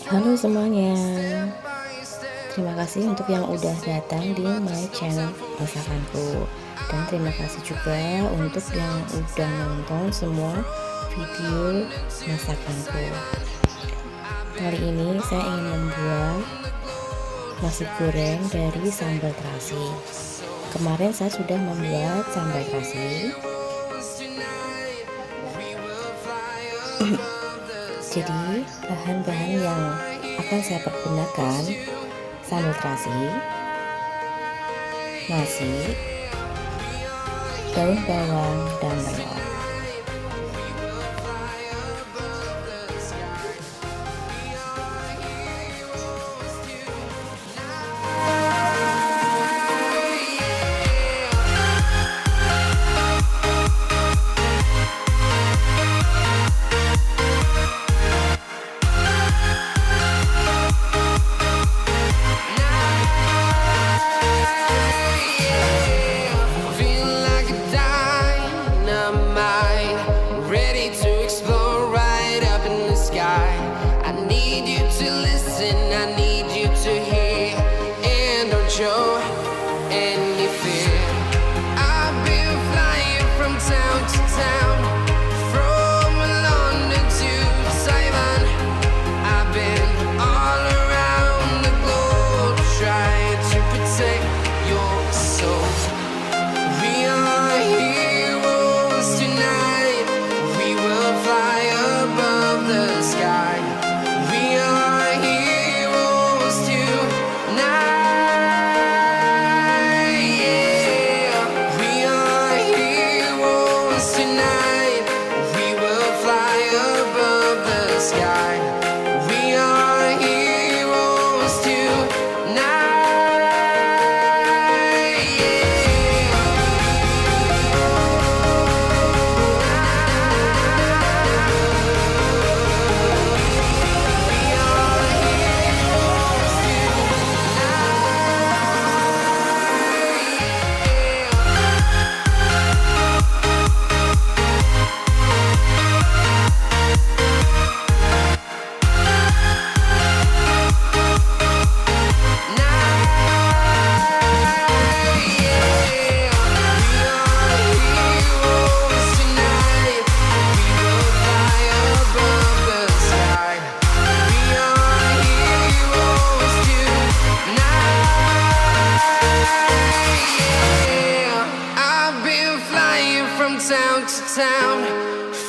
Halo semuanya, terima kasih untuk yang udah datang di my channel Masakanku. Dan terima kasih juga untuk yang udah nonton semua video masakanku. Kali ini saya ingin membuat nasi goreng dari sambal terasi. Kemarin saya sudah membuat sambal terasi. Jadi bahan-bahan yang akan saya pergunakan: sambal terasi, nasi, daun bawang, dan telur.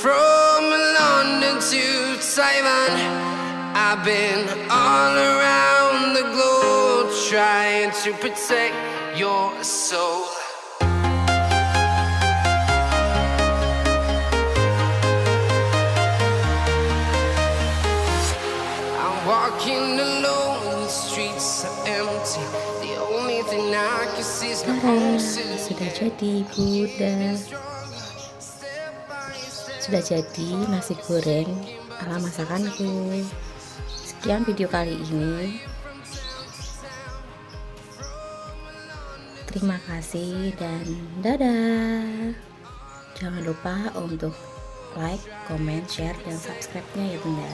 From London to Taiwan, I've been all around the globe trying to protect your soul. I'm walking alone, the streets are empty. The only thing I can see is my own silhouette. Sudah jadi Bunda. Sudah jadi nasi goreng ala masakanku. Sekian video kali ini. Terima kasih dan dadah. Jangan lupa untuk like, comment, share, dan subscribe-nya ya Bunda.